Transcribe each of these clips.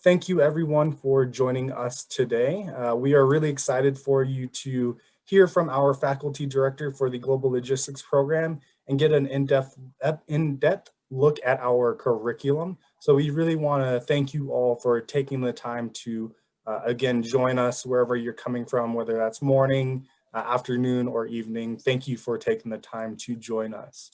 thank you everyone for joining us today. We are really excited for you to hear from our faculty director for the Global Logistics Program and get an in-depth look at our curriculum. So we really want to thank you all for taking the time to, again, join us wherever you're coming from, whether that's morning, afternoon, or evening. Thank you for taking the time to join us.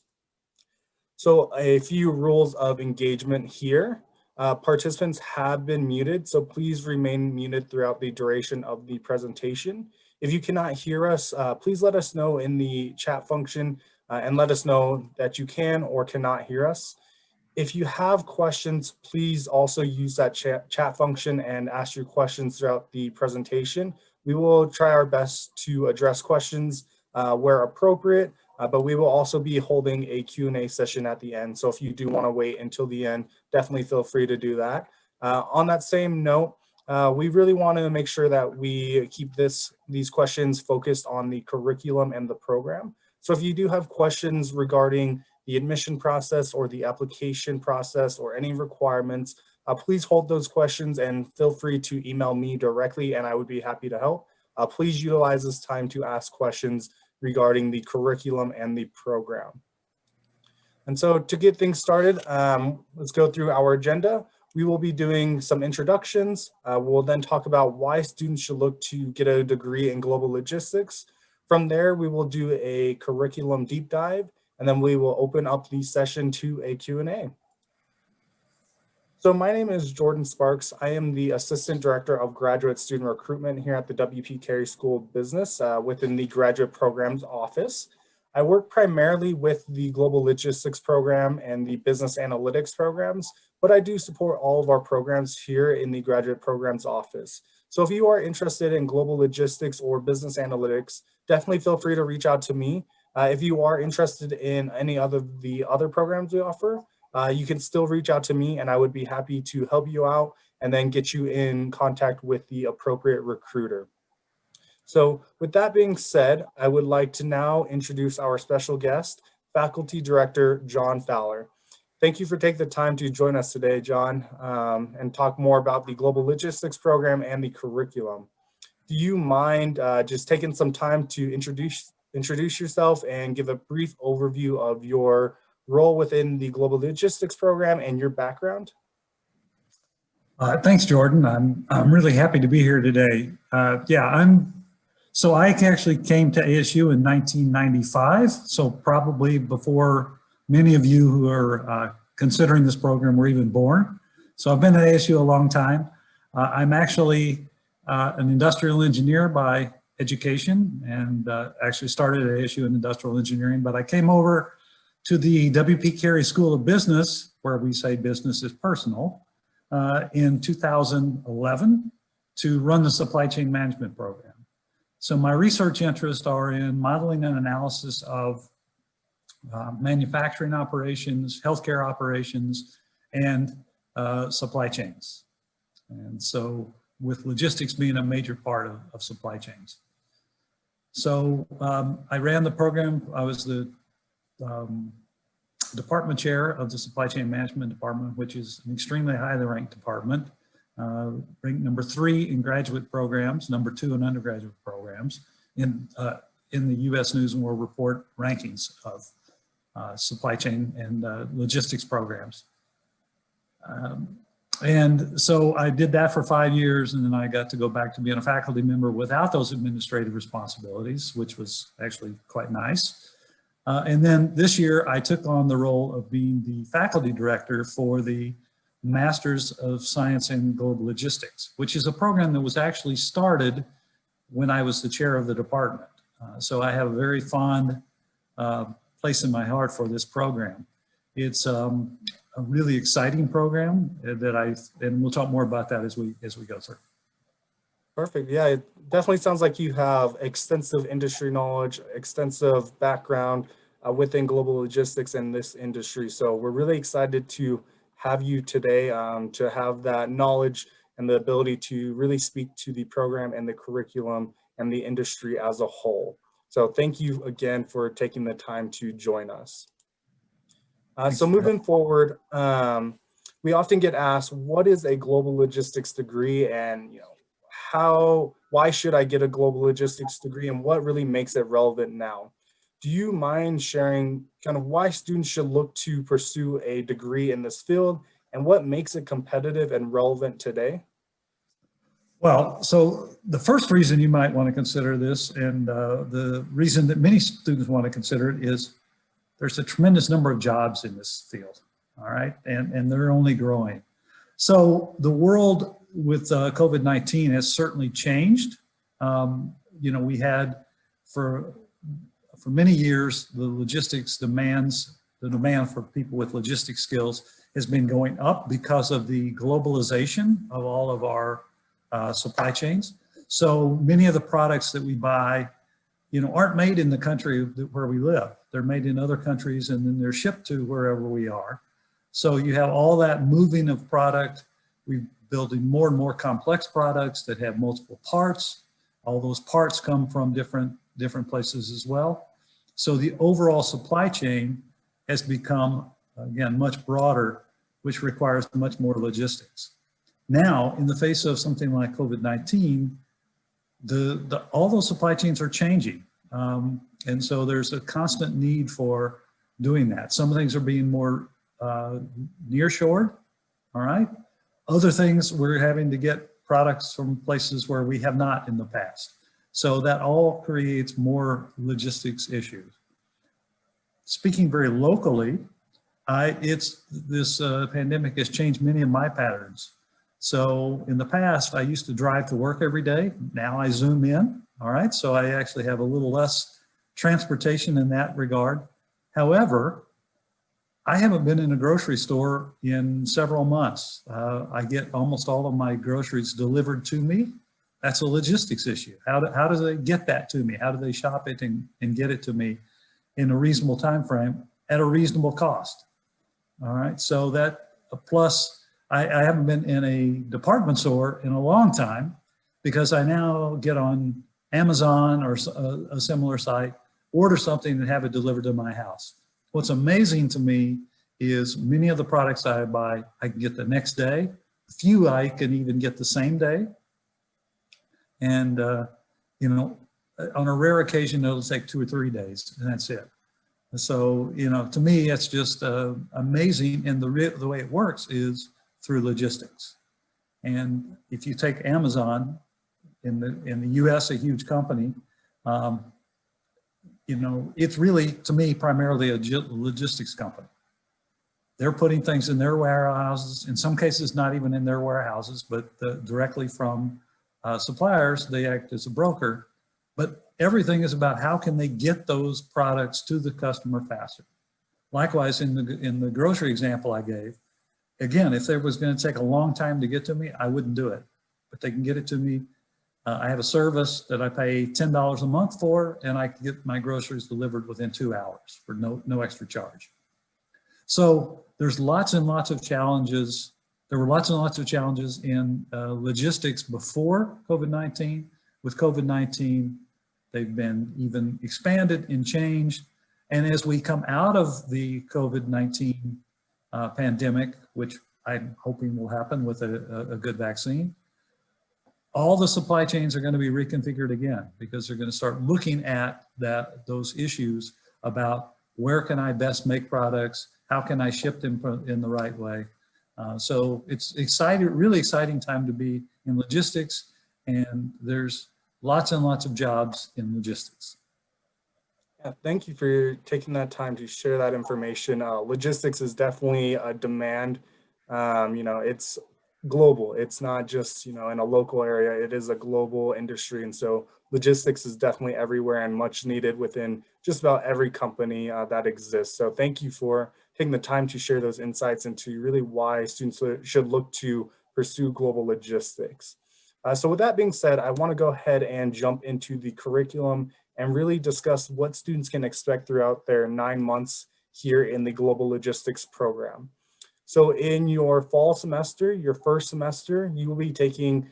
So a few rules of engagement here. Participants have been muted, so please remain muted throughout the duration of the presentation. If you cannot hear us, please let us know in the chat function and let us know that you can or cannot hear us. If you have questions, please also use that chat function and ask your questions throughout the presentation. We will try our best to address questions where appropriate, but we will also be holding a Q&A session at the end. So if you do want to wait until the end, definitely feel free to do that. On that same note, we really want to make sure that we keep these questions focused on the curriculum and the program. So if you do have questions regarding the admission process or the application process or any requirements, please hold those questions and feel free to email me directly and I would be happy to help. Please utilize this time to ask questions regarding the curriculum and the program. And so to get things started, let's go through our agenda. We will be doing some introductions. We'll then talk about why students should look to get a degree in global logistics. From there, we will do a curriculum deep dive, and then we will open up the session to a Q&A. So my name is Jordan Sparks. I am the Assistant Director of Graduate Student Recruitment here at the W.P. Carey School of Business within the Graduate Programs Office. I work primarily with the Global Logistics Program and the Business Analytics programs, but I do support all of our programs here in the Graduate Programs Office. So if you are interested in global logistics or business analytics, definitely feel free to reach out to me. If you are interested in any of the other programs we offer, you can still reach out to me and I would be happy to help you out and then get you in contact with the appropriate recruiter. So with that being said, I would like to now introduce our special guest, Faculty Director John Fowler. Thank you for taking the time to join us today, John, and talk more about the Global Logistics Program and the curriculum. Do you mind just taking some time to introduce yourself and give a brief overview of your role within the Global Logistics Program and your background? Thanks, Jordan. I'm really happy to be here today. So I actually came to ASU in 1995, so probably before many of you who are considering this program were even born. So I've been at ASU a long time. I'm actually an industrial engineer by education and actually started at ASU in industrial engineering, but I came over to the W.P. Carey School of Business, where we say business is personal, in 2011 to run the supply chain management program. So my research interests are in modeling and analysis of manufacturing operations, healthcare operations, and supply chains. And so with logistics being a major part of supply chains. So I ran the program. I was the department chair of the supply chain management department, which is an extremely highly ranked department, ranked number 3 in graduate programs, number 2 in undergraduate programs in the U.S. News and World Report rankings of supply chain and logistics programs. And so I did that for 5 years, and then I got to go back to being a faculty member without those administrative responsibilities, which was actually quite nice. And then this year I took on the role of being the faculty director for the Masters of Science in Global Logistics, which is a program that was actually started when I was the chair of the department. So I have a very fond place in my heart for this program. It's a really exciting program and we'll talk more about that as we go through. Perfect. Yeah, it definitely sounds like you have extensive industry knowledge, extensive background within global logistics in this industry. So we're really excited to have you today to have that knowledge and the ability to really speak to the program and the curriculum and the industry as a whole. So thank you again for taking the time to join us. So moving forward, we often get asked, what is a global logistics degree, and why should I get a global logistics degree, and what really makes it relevant now? Do you mind sharing kind of why students should look to pursue a degree in this field and what makes it competitive and relevant today? Well, so the first reason you might want to consider this, and the reason that many students want to consider it, is there's a tremendous number of jobs in this field, all right? And they're only growing. So the world with COVID-19 has certainly changed. We had for many years, the demand for people with logistics skills has been going up because of the globalization of all of our supply chains. So many of the products that we buy, aren't made in the country where we live. They're made in other countries, and then they're shipped to wherever we are. So you have all that moving of product. We're building more and more complex products that have multiple parts. All those parts come from different places as well. So the overall supply chain has become, again, much broader, which requires much more logistics. Now, in the face of something like COVID-19, all those supply chains are changing. And so there's a constant need for doing that. Some things are being more nearshored, all right? Other things, we're having to get products from places where we have not in the past. So that all creates more logistics issues. Speaking very locally, this pandemic has changed many of my patterns. So in the past, I used to drive to work every day. Now I Zoom in, all right? So I actually have a little less transportation in that regard. However, I haven't been in a grocery store in several months. I get almost all of my groceries delivered to me. That's a logistics issue. How do they get that to me? How do they shop it and get it to me in a reasonable time frame at a reasonable cost? All right, so that plus I haven't been in a department store in a long time because I now get on Amazon or a similar site, order something and have it delivered to my house. What's amazing to me is many of the products I buy, I can get the next day. A few I can even get the same day. And, on a rare occasion, it'll take 2 or 3 days, and that's it. So, to me, it's just amazing. And the way it works is through logistics. And if you take Amazon in the US, a huge company, it's really, to me, primarily a logistics company. They're putting things in their warehouses, in some cases not even in their warehouses, but directly from suppliers. They act as a broker, but everything is about how can they get those products to the customer faster. Likewise, in the grocery example I gave, again, if it was going to take a long time to get to me, I wouldn't do it, but they can get it to me. I have a service that I pay $10 a month for, and I can get my groceries delivered within 2 hours for no extra charge. So there's lots and lots of challenges. There were lots and lots of challenges in logistics before COVID-19. With COVID-19, they've been even expanded and changed. And as we come out of the COVID-19 pandemic, which I'm hoping will happen with a good vaccine, all the supply chains are going to be reconfigured again because they're going to start looking at those issues about where can I best make products, how can I ship them in the right way. So it's really exciting time to be in logistics, and there's lots and lots of jobs in logistics. Yeah, thank you for taking that time to share that information. Logistics is definitely a demand. It's global. It's not just, in a local area. It is a global industry. And so logistics is definitely everywhere and much needed within just about every company that exists. So thank you for taking the time to share those insights into really why students should look to pursue global logistics. So with that being said, I want to go ahead and jump into the curriculum and really discuss what students can expect throughout their 9 months here in the Global Logistics program. So in your fall semester, your first semester, you will be taking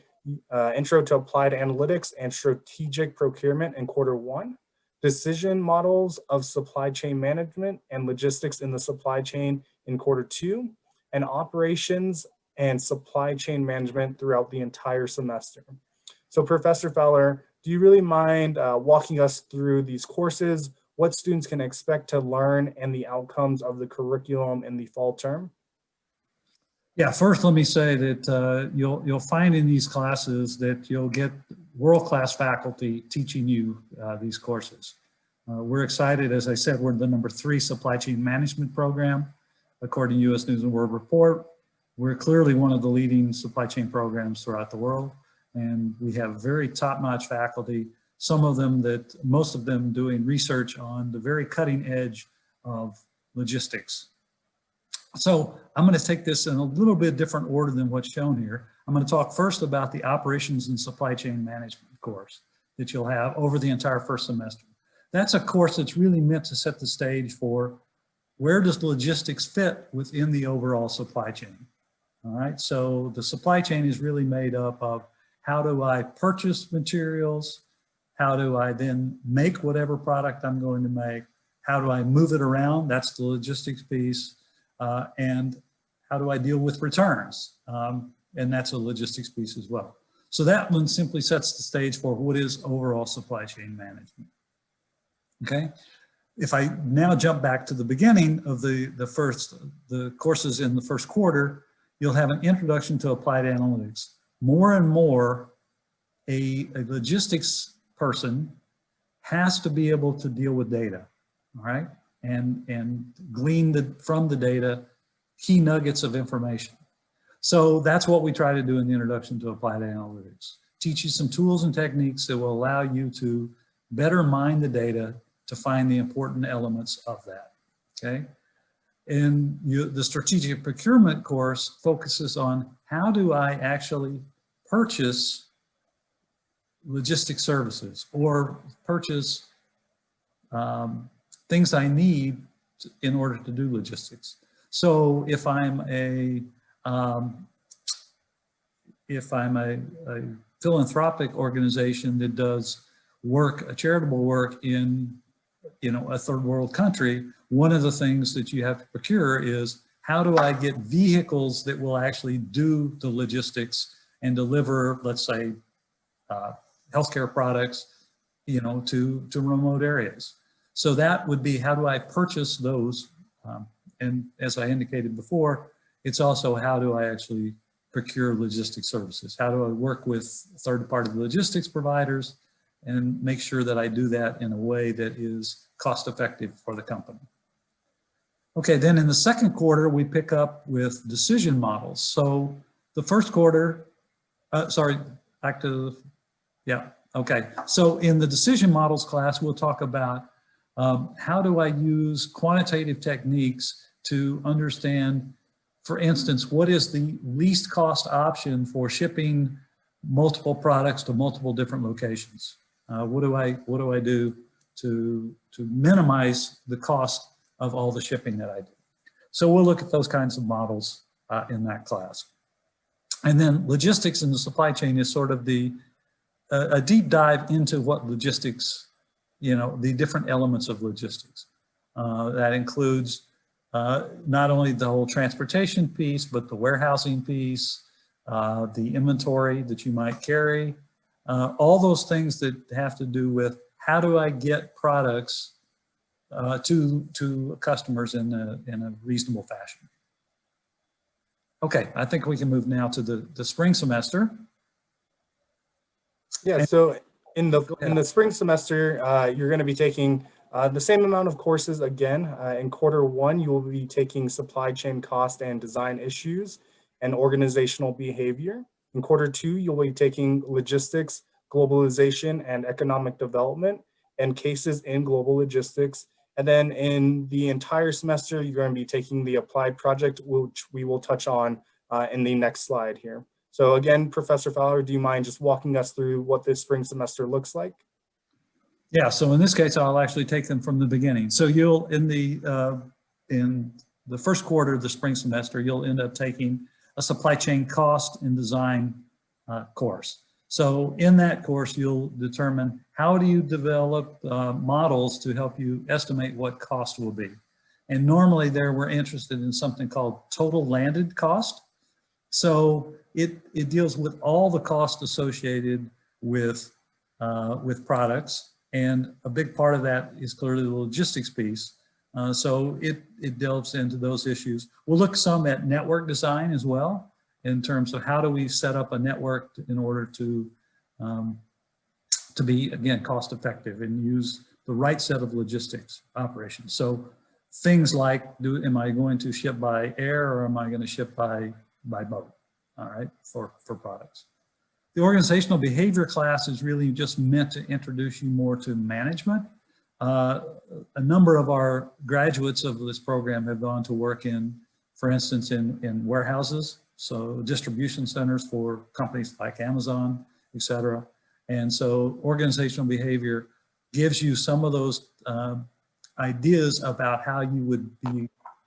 Intro to Applied Analytics and Strategic Procurement in Q1, Decision Models of Supply Chain Management and Logistics in the Supply Chain in Q2, and operations and supply chain management throughout the entire semester. So Professor Fowler, do you really mind walking us through these courses, what students can expect to learn, and the outcomes of the curriculum in the fall term? Yeah, first let me say that you'll find in these classes that you'll get world-class faculty teaching you these courses. We're excited, as I said, we're the #3 supply chain management program, according to U.S. News and World Report. We're clearly one of the leading supply chain programs throughout the world, and we have very top-notch faculty, most of them doing research on the very cutting edge of logistics. So I'm going to take this in a little bit different order than what's shown here. I'm going to talk first about the operations and supply chain management course that you'll have over the entire first semester. That's a course that's really meant to set the stage for where does logistics fit within the overall supply chain. All right, so the supply chain is really made up of how do I purchase materials, how do I then make whatever product I'm going to make, how do I move it around, that's the logistics piece, and how do I deal with returns? And that's a logistics piece as well. So that one simply sets the stage for what is overall supply chain management. Okay, if I now jump back to the beginning of the courses in the first quarter, you'll have an introduction to applied analytics. More and more, a logistics person has to be able to deal with data, all right? And glean from the data key nuggets of information. So that's what we try to do in the introduction to applied analytics. Teach you some tools and techniques that will allow you to better mine the data to find the important elements of that, okay? And the strategic procurement course focuses on how do I actually purchase logistics services or purchase things I need in order to do logistics. So if I'm a philanthropic organization that does charitable work in a third world country, one of the things that you have to procure is how do I get vehicles that will actually do the logistics and deliver, let's say, healthcare products, to remote areas. So that would be how do I purchase those? And as I indicated before, it's also how do I actually procure logistics services? How do I work with third-party logistics providers and make sure that I do that in a way that is cost-effective for the company? Okay, then in the second quarter, we pick up with decision models. So the first quarter, back to, yeah, okay. So in the decision models class, we'll talk about how do I use quantitative techniques to understand, for instance, what is the least cost option for shipping multiple products to multiple different locations? What do I do to minimize the cost of all the shipping that I do? So we'll look at those kinds of models in that class. And then logistics in the supply chain is sort of a deep dive into what logistics, the different elements of logistics. That includes not only the whole transportation piece, but the warehousing piece, the inventory that you might carry, all those things that have to do with how do I get products to customers in a reasonable fashion. Okay, I think we can move now to the spring semester. Yeah, so in the spring semester, you're going to be taking the same amount of courses again. In quarter one, you will be taking supply chain cost and design issues and organizational behavior. In quarter two, you'll be taking logistics, globalization, and economic development and cases in global logistics. And then in the entire semester, you're going to be taking the applied project, which we will touch on in the next slide here. So again, Professor Fowler, do you mind just walking us through what this spring semester looks like? Yeah, so in this case, I'll actually take them from the beginning. So you'll, in the first quarter of the spring semester, you'll end up taking a supply chain cost and design course. So in that course, you'll determine how do you develop models to help you estimate what cost will be. And normally there we're interested in something called total landed cost. So it deals with all the costs associated with products. And a big part of that is clearly the logistics piece. So it delves into those issues. We'll look some at network design as well, in terms of how do we set up a network in order to be, again, cost effective and use the right set of logistics operations. So things like, am I going to ship by air or am I going to ship by boat, all right, for products. The organizational behavior class is really just meant to introduce you more to management. A number of our graduates of this program have gone to work in, for instance, in warehouses, so distribution centers for companies like Amazon, et cetera. And so organizational behavior gives you some of those ideas about how you would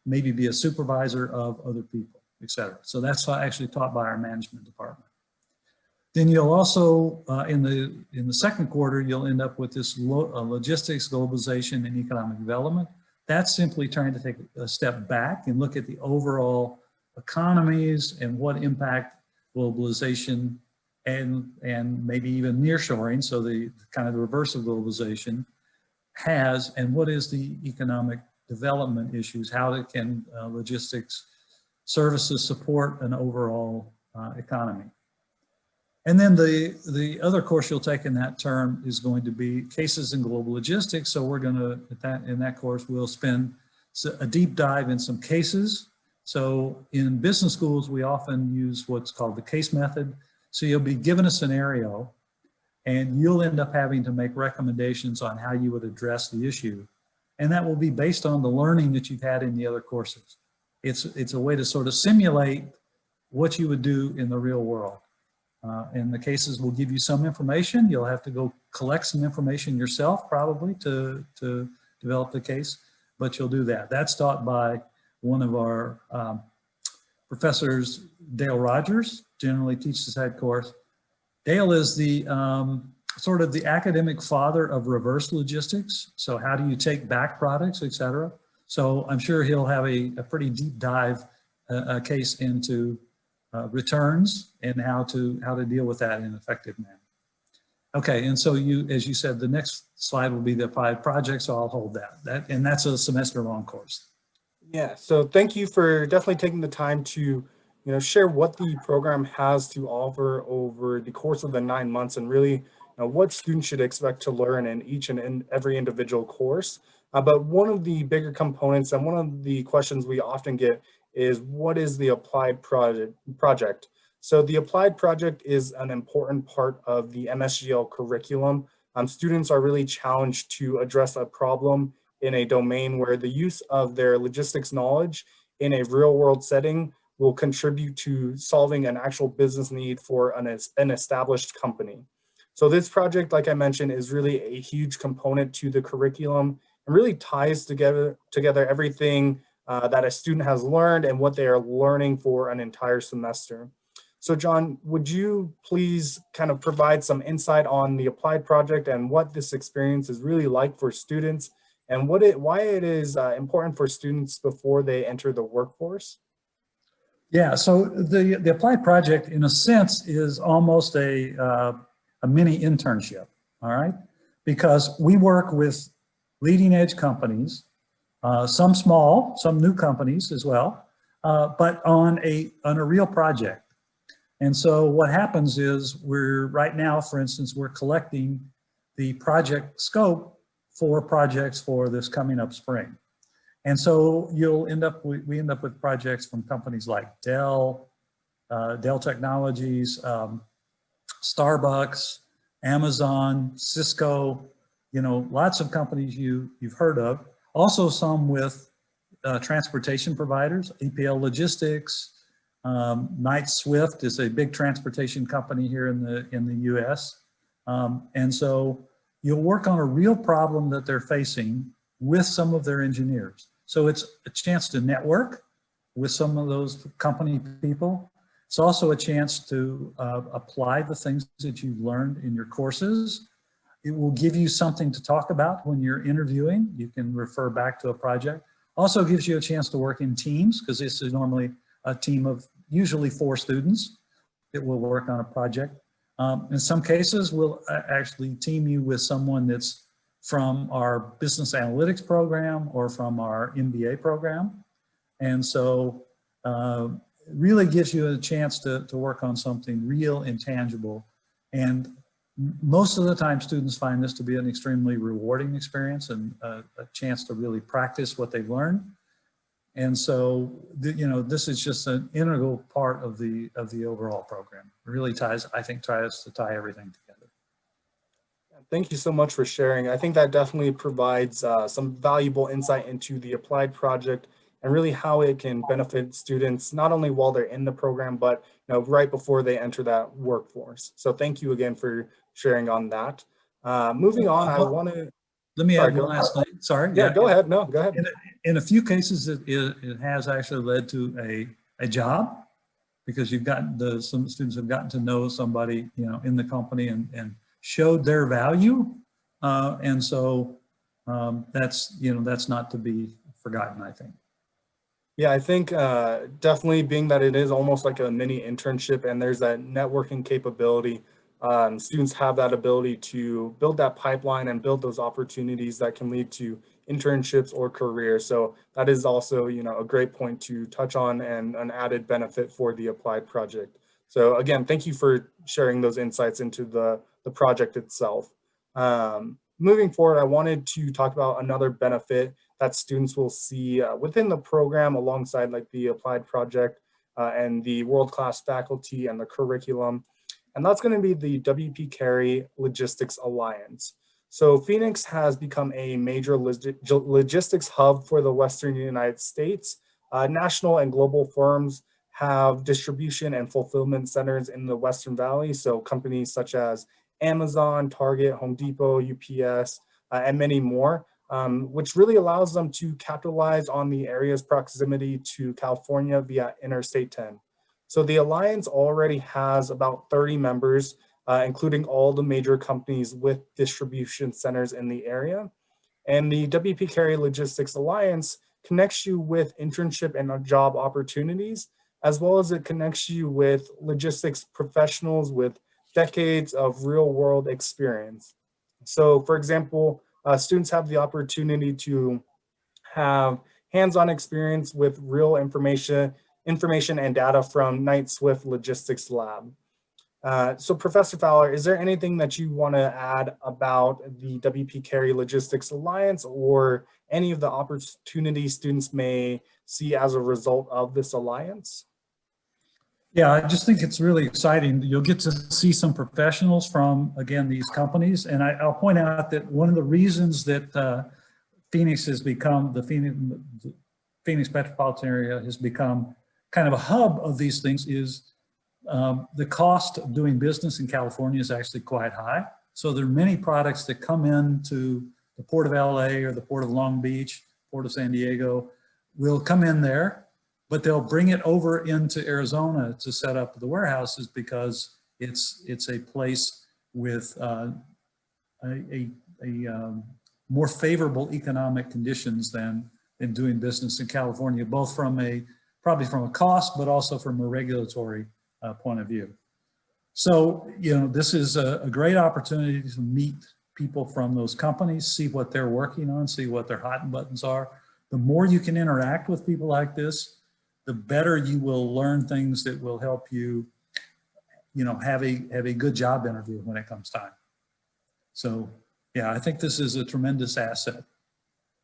maybe be a supervisor of other people, et cetera. So that's actually taught by our management department. Then you'll also, in the second quarter, you'll end up with this logistics, globalization, and economic development. That's simply trying to take a step back and look at the overall economies and what impact globalization and maybe even nearshoring, so the kind of the reverse of globalization, has, and what is the economic development issues, how can logistics services support an overall economy. And then the other course you'll take in that term is going to be cases in global logistics. So we're going to, in that course, we'll spend a deep dive in some cases. So in business schools, we often use what's called the case method. So you'll be given a scenario and you'll end up having to make recommendations on how you would address the issue. And that will be based on the learning that you've had in the other courses. It's a way to sort of simulate what you would do in the real world. And the cases will give you some information. You'll have to go collect some information yourself probably to develop the case, but you'll do that. That's taught by one of our professors, Dale Rogers, generally teaches that course. Dale is the sort of the academic father of reverse logistics. So how do you take back products, et cetera? So I'm sure he'll have a pretty deep dive case into returns and how to deal with that in an effective manner. Okay, and so as you said, the next slide will be the applied project, so I'll hold that. And that's a semester-long course. Yeah, so thank you for definitely taking the time to share what the program has to offer over the course of the 9 months, and really what students should expect to learn in each and every individual course. But one of the bigger components and one of the questions we often get is, what is the applied project? So the applied project is an important part of the MSGL curriculum. Students are really challenged to address a problem in a domain where the use of their logistics knowledge in a real world setting will contribute to solving an actual business need for an established company. So this project, like I mentioned, is really a huge component to the curriculum and really ties together everything that a student has learned and what they are learning for an entire semester. So John, would you please kind of provide some insight on the applied project and what this experience is really like for students and why it is important for students before they enter the workforce? Yeah, so the applied project, in a sense, is almost a mini internship, all right? Because we work with leading edge companies, some small, some new companies as well, but on a real project. And so what happens is right now, for instance, we're collecting the project scope for projects for this coming up spring. And so we end up with projects from companies like Dell, Dell Technologies, Starbucks, Amazon, Cisco, lots of companies you've heard of. Also some with transportation providers, EPL Logistics, Knight-Swift is a big transportation company here in the US. And so you'll work on a real problem that they're facing with some of their engineers. So it's a chance to network with some of those company people. It's also a chance to apply the things that you've learned in your courses. It will give you something to talk about when you're interviewing. You can refer back to a project. Also gives you a chance to work in teams, because this is normally a team of usually 4 students that will work on a project. In some cases, we'll actually team you with someone that's from our business analytics program or from our MBA program. And so it really gives you a chance to work on something real and tangible. And most of the time, students find this to be an extremely rewarding experience and a chance to really practice what they've learned. And so, you know, this is just an integral part of the overall program. It really tries to tie everything together. Thank you so much for sharing. I think that definitely provides some valuable insight into the applied project and really how it can benefit students, not only while they're in the program, but right before they enter that workforce. So thank you again for sharing on that. Moving on, I want to... Let me add one last thing. Sorry. Yeah, go ahead. No, go ahead. In a few cases, it has actually led to a job, because you've gotten some students have gotten to know somebody, in the company and showed their value. And so that's not to be forgotten, I think. Yeah, I think definitely, being that it is almost like a mini internship and there's that networking capability, students have that ability to build that pipeline and build those opportunities that can lead to internships or careers. So that is also, a great point to touch on and an added benefit for the applied project. So again, thank you for sharing those insights into the project itself. Moving forward, I wanted to talk about another benefit that students will see within the program alongside like the applied project and the world-class faculty and the curriculum. And that's going to be the WP Carey Logistics Alliance. So Phoenix has become a major logistics hub for the Western United States. National and global firms have distribution and fulfillment centers in the Western Valley. So companies such as Amazon, Target, Home Depot, UPS, and many more, which really allows them to capitalize on the area's proximity to California via Interstate 10. So the Alliance already has about 30 members, including all the major companies with distribution centers in the area. And the WP Carey Logistics Alliance connects you with internship and job opportunities, as well as it connects you with logistics professionals with decades of real world experience. So for example, students have the opportunity to have hands-on experience with real information and data from Knight-Swift Logistics Lab. So Professor Fowler, is there anything that you want to add about the WP Carey Logistics Alliance or any of the opportunities students may see as a result of this alliance? Yeah, I just think it's really exciting. You'll get to see some professionals from, again, these companies. And I'll point out that one of the reasons that Phoenix has become, the Phoenix metropolitan area has become kind of a hub of these things is the cost of doing business in California is actually quite high. So there are many products that come into the Port of LA or the Port of Long Beach, Port of San Diego, will come in there, but they'll bring it over into Arizona to set up the warehouses because it's a place with more favorable economic conditions than in doing business in California, both probably from a cost, but also from a regulatory point of view. So, this is a great opportunity to meet people from those companies, see what they're working on, see what their hot buttons are. The more you can interact with people like this, the better you will learn things that will help you, have a good job interview when it comes time. So, yeah, I think this is a tremendous asset.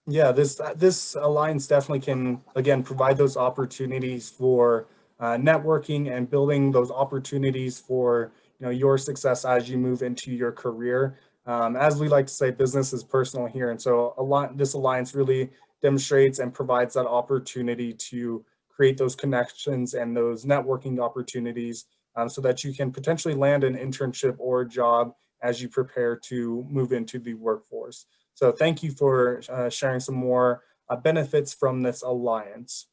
Yeah, this alliance definitely can, again, provide those opportunities for networking and building those opportunities for your success as you move into your career. As we like to say, business is personal here, and so this alliance really demonstrates and provides that opportunity to create those connections and those networking opportunities so that you can potentially land an internship or a job as you prepare to move into the workforce. So thank you for sharing some more benefits from this alliance.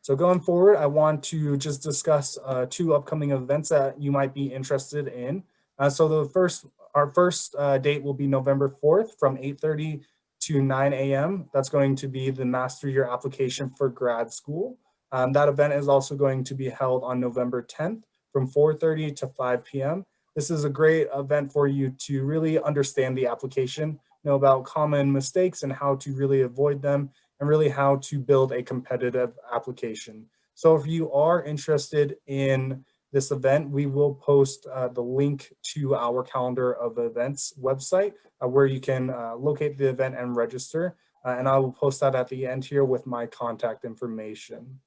So going forward, I want to just discuss 2 upcoming events that you might be interested in. So our first date will be November 4th from 8:30 to 9 a.m. That's going to be the Master Your Application for Grad School. That event is also going to be held on November 10th from 4:30 to 5 p.m. This is a great event for you to really understand the application, know about common mistakes and how to really avoid them, and really how to build a competitive application. So if you are interested in this event, we will post the link to our calendar of events website where you can locate the event and register. And I will post that at the end here with my contact information.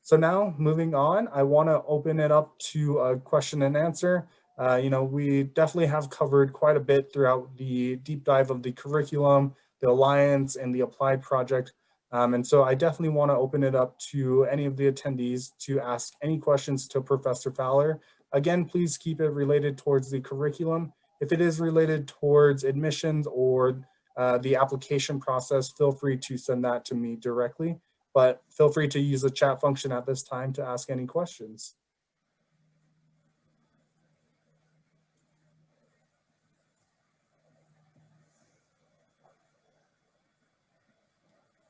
So now moving on, I want to open it up to a question and answer. We definitely have covered quite a bit throughout the deep dive of the curriculum, the Alliance, and the Applied project. And so I definitely want to open it up to any of the attendees to ask any questions to Professor Fowler. Again, please keep it related towards the curriculum. If it is related towards admissions or the application process, feel free to send that to me directly, but feel free to use the chat function at this time to ask any questions.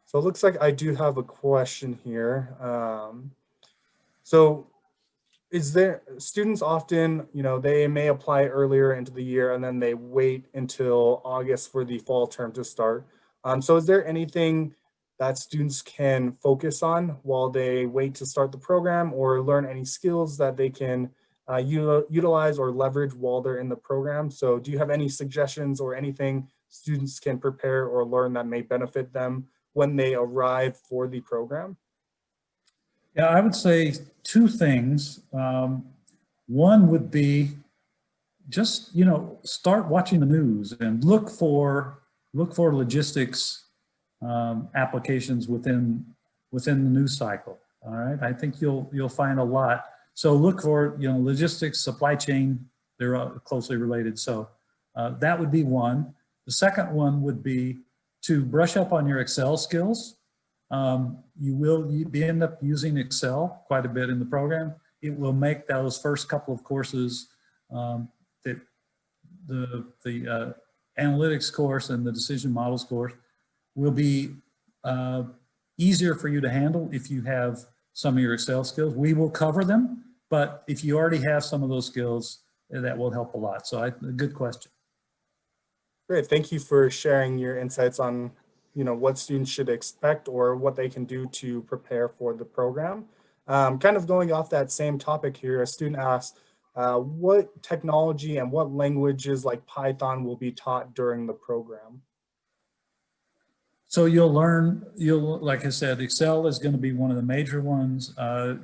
So it looks like I do have a question here. So is there, students often, they may apply earlier into the year and then they wait until August for the fall term to start. So is there anything that students can focus on while they wait to start the program, or learn any skills that they can utilize or leverage while they're in the program? So do you have any suggestions or anything students can prepare or learn that may benefit them when they arrive for the program? Yeah, I would say two things. One would be just, start watching the news and look for logistics applications within the news cycle. All right, I think you'll find a lot. So look for logistics, supply chain, they're closely related. So that would be one. The second one would be to brush up on your Excel skills. You will end up using Excel quite a bit in the program. It will make those first couple of courses, that the analytics course and the decision models course, will be easier for you to handle if you have some of your Excel skills. We will cover them, but if you already have some of those skills, that will help a lot. So a good question. Great, thank you for sharing your insights on what students should expect or what they can do to prepare for the program. Kind of going off that same topic here, a student asked, what technology and what languages like Python will be taught during the program? So like I said, Excel is going to be one of the major ones.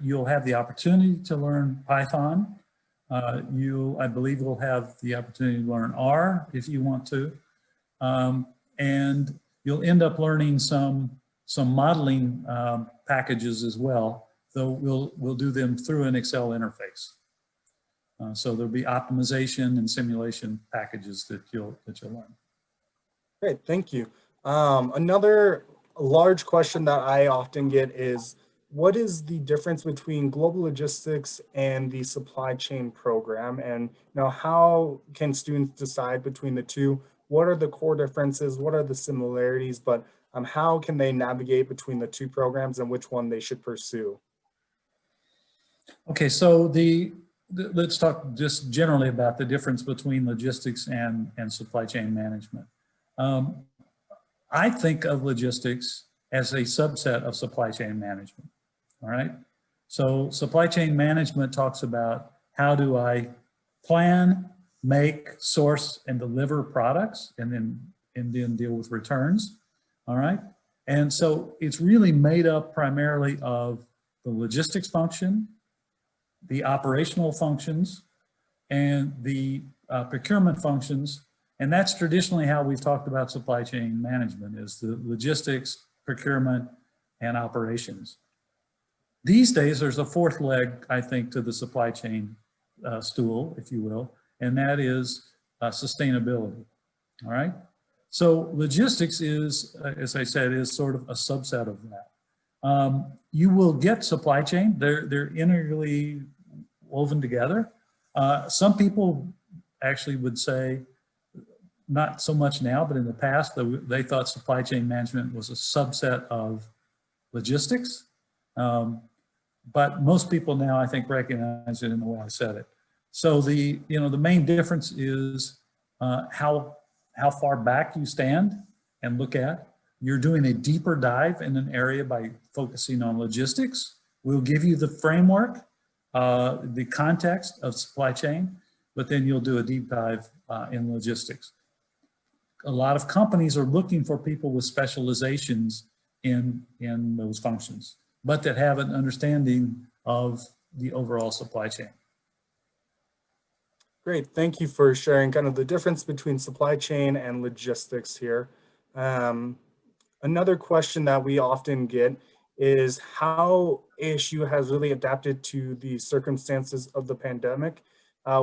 You'll have the opportunity to learn Python. I believe will have the opportunity to learn R if you want to. And you'll end up learning some modeling packages as well, though we'll do them through an Excel interface. So there'll be optimization and simulation packages that you'll learn. Great, thank you. Another large question that I often get is, what is the difference between global logistics and the supply chain program? And how can students decide between the two? What are the core differences? What are the similarities? But how can they navigate between the two programs and which one they should pursue? Okay, so let's talk just generally about the difference between logistics and supply chain management. I think of logistics as a subset of supply chain management. All right. So supply chain management talks about how do I plan, make, source, and deliver products, and then deal with returns. All right. And so it's really made up primarily of the logistics function, the operational functions, and the procurement functions. And that's traditionally how we've talked about supply chain management, is the logistics, procurement, and operations. These days, there's a fourth leg, I think, to the supply chain stool, if you will, and that is sustainability. All right. So logistics is, as I said, is sort of a subset of that. You will get supply chain. They're integrally woven together. Some people actually would say not so much now, but in the past, they thought supply chain management was a subset of logistics. But most people now, I think, recognize it in the way I said it. So the main difference is how far back you stand and look at. You're doing a deeper dive in an area by focusing on logistics. We'll give you the framework, the context of supply chain, but then you'll do a deep dive in logistics. A lot of companies are looking for people with specializations in those functions, but that have an understanding of the overall supply chain. Great, thank you for sharing kind of the difference between supply chain and logistics here. Another question that we often get is how ASU has really adapted to the circumstances of the pandemic.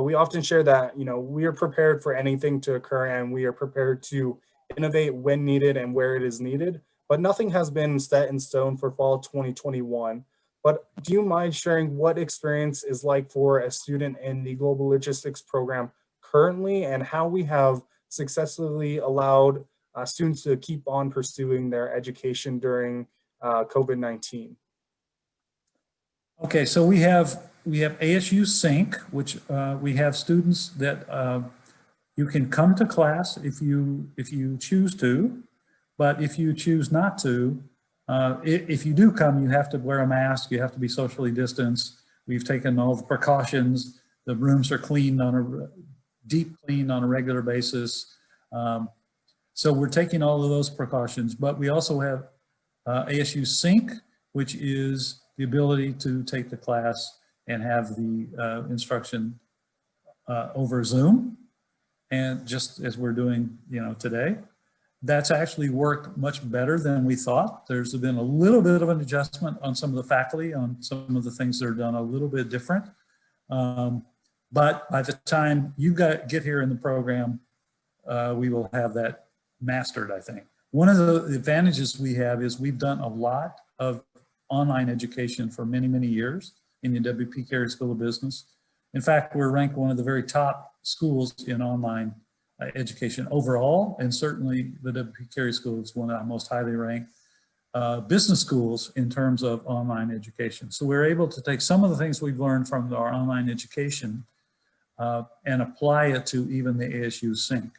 We often share that, we are prepared for anything to occur and we are prepared to innovate when needed and where it is needed, but nothing has been set in stone for fall 2021. But do you mind sharing what experience is like for a student in the Global Logistics program currently and how we have successfully allowed students to keep on pursuing their education during COVID-19? Okay, so we have ASU Sync, which we have students that you can come to class if you choose to, but if you choose not to, if you do come, you have to wear a mask, you have to be socially distanced. We've taken all the precautions. The rooms are cleaned deep cleaned on a regular basis. So we're taking all of those precautions, but we also have ASU Sync, which is the ability to take the class and have the instruction over Zoom, and just as we're doing, today. That's actually worked much better than we thought. There's been a little bit of an adjustment on some of the faculty on some of the things that are done a little bit different. But by the time you get here in the program, we will have that mastered, I think. One of the advantages we have is we've done a lot of online education for many, many years in the W.P. Carey School of Business. In fact, we're ranked one of the very top schools in online education overall, and certainly the W.P. Carey School is one of our most highly ranked business schools in terms of online education. So we're able to take some of the things we've learned from our online education and apply it to even the ASU Sync.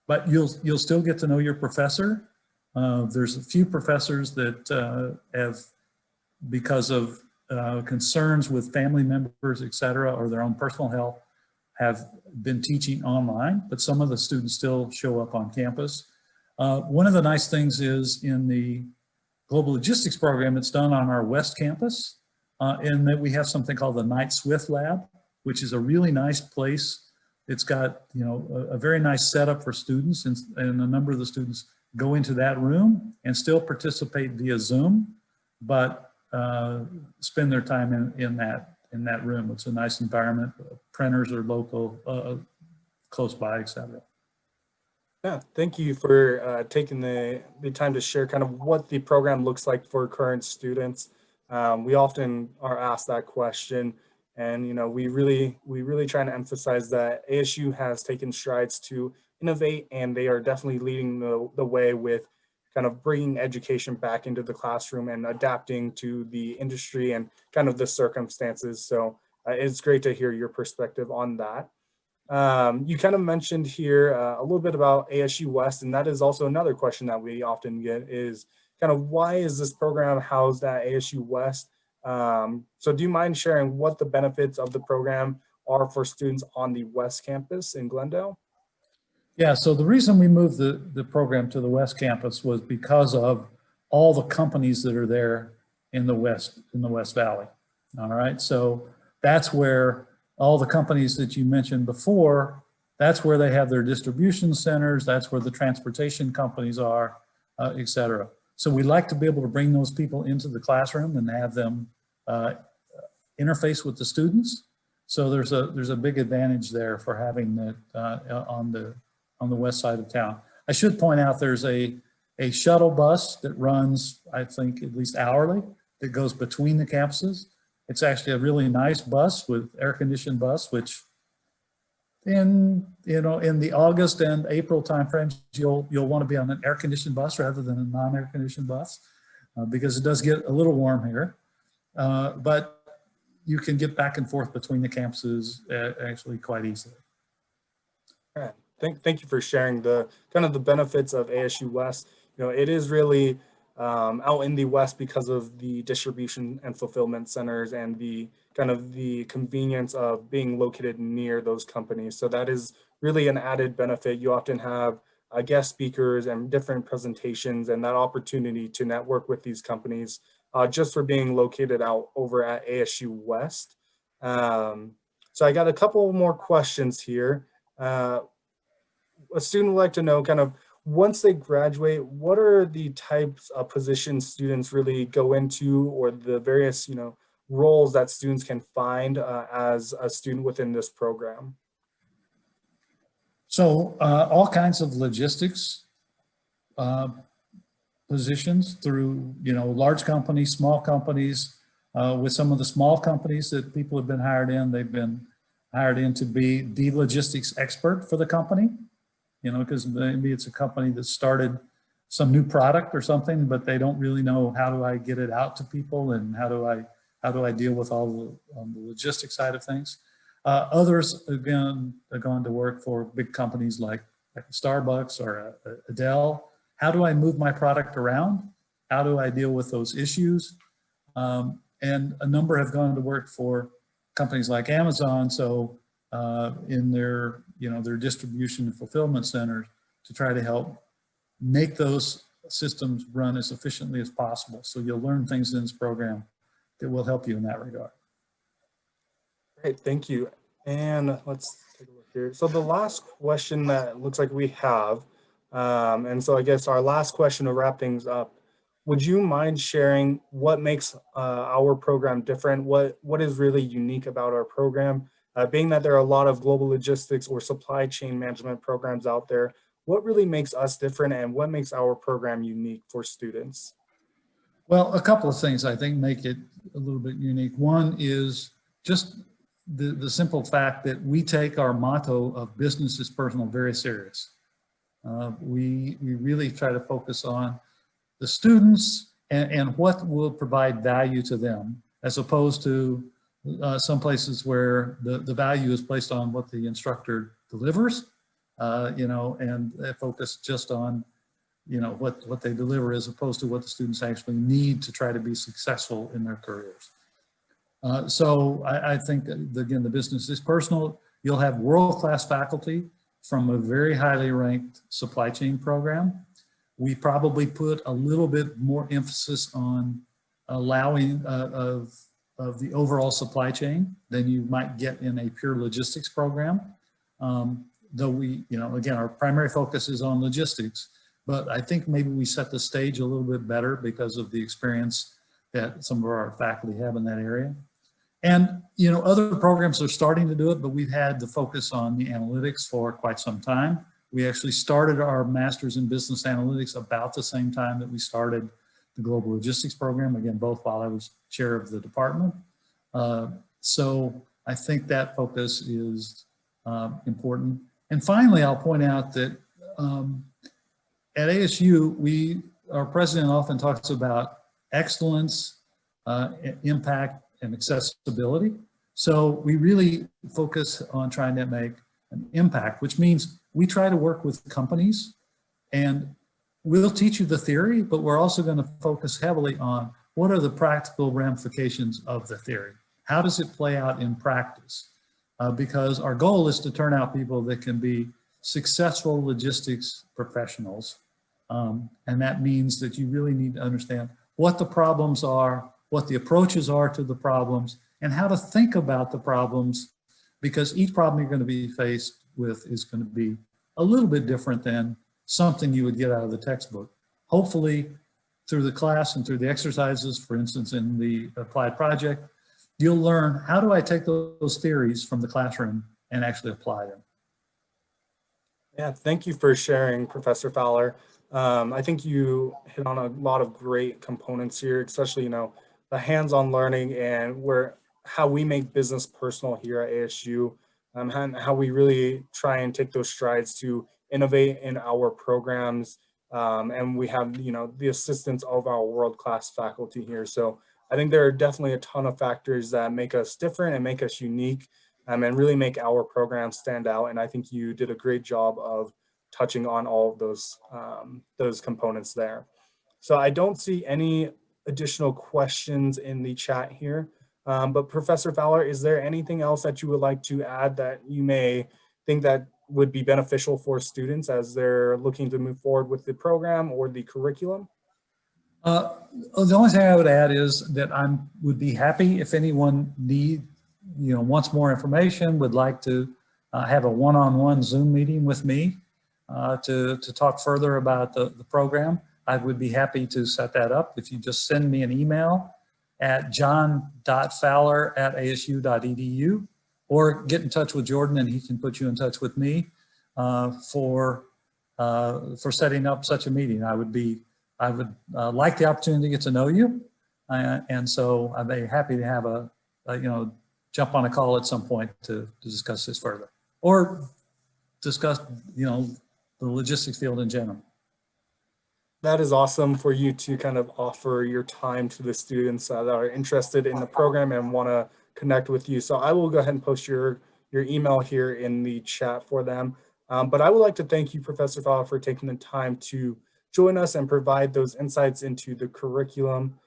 But you'll still get to know your professor. There's a few professors that have, because of concerns with family members, et cetera, or their own personal health, have been teaching online, but some of the students still show up on campus. One of the nice things is in the Global Logistics program, it's done on our West Campus, in that we have something called the Knight Swift Lab, which is a really nice place. It's got a very nice setup for students, and a number of the students go into that room and still participate via Zoom, but spend their time in that room. It's a nice environment. Printers are local, close by, etc. Yeah, thank you for taking the time to share kind of what the program looks like for current students. We often are asked that question, and we really try to emphasize that ASU has taken strides to innovate, and they are definitely leading the way with kind of bringing education back into the classroom and adapting to the industry and kind of the circumstances. So it's great to hear your perspective on that. You kind of mentioned here a little bit about ASU West, and that is also another question that we often get is kind of why is this program housed at ASU West? So do you mind sharing what the benefits of the program are for students on the West Campus in Glendale? Yeah, so the reason we moved the program to the West Campus was because of all the companies that are there in the West Valley. All right, so that's where all the companies that you mentioned before, that's where they have their distribution centers, that's where the transportation companies are, et cetera. So we like to be able to bring those people into the classroom and have them interface with the students. So there's a big advantage there for having that on the west side of town. I should point out there's a shuttle bus that runs, I think, at least hourly, that goes between the campuses. It's actually a really nice bus with air-conditioned bus, which in the August and April timeframes, you'll want to be on an air-conditioned bus rather than a non-air-conditioned bus, because it does get a little warm here. But you can get back and forth between the campuses actually quite easily. Yeah. Thank you for sharing the kind of the benefits of ASU West. It is really out in the West because of the distribution and fulfillment centers and the kind of the convenience of being located near those companies. So that is really an added benefit. You often have guest speakers and different presentations and that opportunity to network with these companies just for being located out over at ASU West. So I got a couple more questions here. A student would like to know kind of once they graduate, what are the types of positions students really go into or the various, roles that students can find as a student within this program? So all kinds of logistics positions through, large companies, small companies. With some of the small companies that people have been hired in, they've been hired in to be the logistics expert for the company. Because maybe it's a company that started some new product or something, but they don't really know how do I get it out to people and how do I deal with all the logistics side of things. Others, again, are going to work for big companies like Starbucks or Adele. How do I move my product around? How do I deal with those issues? And a number have gone to work for companies like Amazon. So in their distribution and fulfillment centers to try to help make those systems run as efficiently as possible. So you'll learn things in this program that will help you in that regard. Great, thank you. And let's take a look here. So the last question that looks like we have, and so I guess our last question to wrap things up, would you mind sharing what makes our program different? What is really unique about our program? Being that there are a lot of global logistics or supply chain management programs out there, what really makes us different and what makes our program unique for students? Well, a couple of things I think make it a little bit unique. One is just the simple fact that we take our motto of business is personal very serious. We really try to focus on the students and what will provide value to them, as opposed to some places where the value is placed on what the instructor delivers, and they focus just on, what they deliver as opposed to what the students actually need to try to be successful in their careers. So I think, again, the business is personal. You'll have world-class faculty from a very highly ranked supply chain program. We probably put a little bit more emphasis on allowing of the overall supply chain than you might get in a pure logistics program. Though we, again, our primary focus is on logistics, but I think maybe we set the stage a little bit better because of the experience that some of our faculty have in that area. And, other programs are starting to do it, but we've had the focus on the analytics for quite some time. We actually started our master's in business analytics about the same time that we started the global logistics program, again, both while I was chair of the department. So I think that focus is important. And finally, I'll point out that at ASU, our president often talks about excellence, impact, and accessibility. So we really focus on trying to make an impact, which means we try to work with companies and we'll teach you the theory, but we're also going to focus heavily on what are the practical ramifications of the theory? How does it play out in practice? Because our goal is to turn out people that can be successful logistics professionals. And that means that you really need to understand what the problems are, what the approaches are to the problems, and how to think about the problems, because each problem you're going to be faced with is going to be a little bit different than something you would get out of the textbook. Hopefully, through the class and through the exercises, for instance, in the applied project, you'll learn how do I take those theories from the classroom and actually apply them. Yeah, thank you for sharing, Professor Fowler. I think you hit on a lot of great components here, especially, the hands-on learning and how we make business personal here at ASU. and how we really try and take those strides to innovate in our programs. And we have, the assistance of our world-class faculty here. So I think there are definitely a ton of factors that make us different and make us unique, and really make our program stand out. And I think you did a great job of touching on all of those components there. So I don't see any additional questions in the chat here. But Professor Fowler, is there anything else that you would like to add that you may think that would be beneficial for students as they're looking to move forward with the program or the curriculum? The only thing I would add is that I would be happy if anyone wants more information, would like to have a one-on-one Zoom meeting with me to talk further about the program. I would be happy to set that up. If you just send me an email at john.fowler@asu.edu, or get in touch with Jordan and he can put you in touch with me for setting up such a meeting. I would like the opportunity to get to know you. And so I'd be happy to have jump on a call at some point to discuss this further, or discuss, the logistics field in general. That is awesome for you to kind of offer your time to the students that are interested in the program and want to connect with you. So I will go ahead and post your email here in the chat for them. But I would like to thank you, Professor Fowler, for taking the time to join us and provide those insights into the curriculum.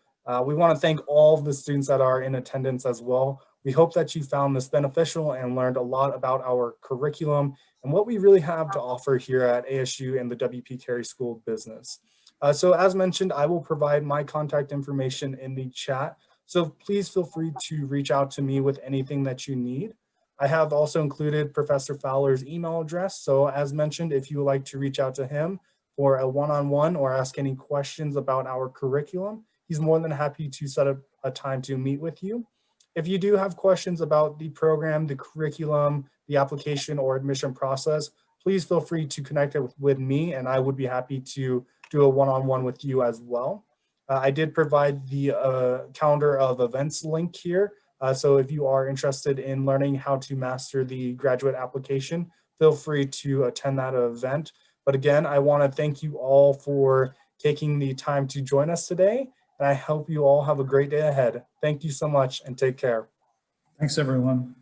We want to thank all of the students that are in attendance as well. We hope that you found this beneficial and learned a lot about our curriculum and what we really have to offer here at ASU and the W.P. Carey School of Business. So as mentioned, I will provide my contact information in the chat. So please feel free to reach out to me with anything that you need. I have also included Professor Fowler's email address. So as mentioned, if you would like to reach out to him for a one-on-one or ask any questions about our curriculum, he's more than happy to set up a time to meet with you. If you do have questions about the program, the curriculum, the application or admission process, please feel free to connect with me, and I would be happy to do a one-on-one with you as well. I did provide the calendar of events link here. So if you are interested in learning how to master the graduate application, feel free to attend that event. But again, I want to thank you all for taking the time to join us today. And I hope you all have a great day ahead. Thank you so much and take care. Thanks, everyone.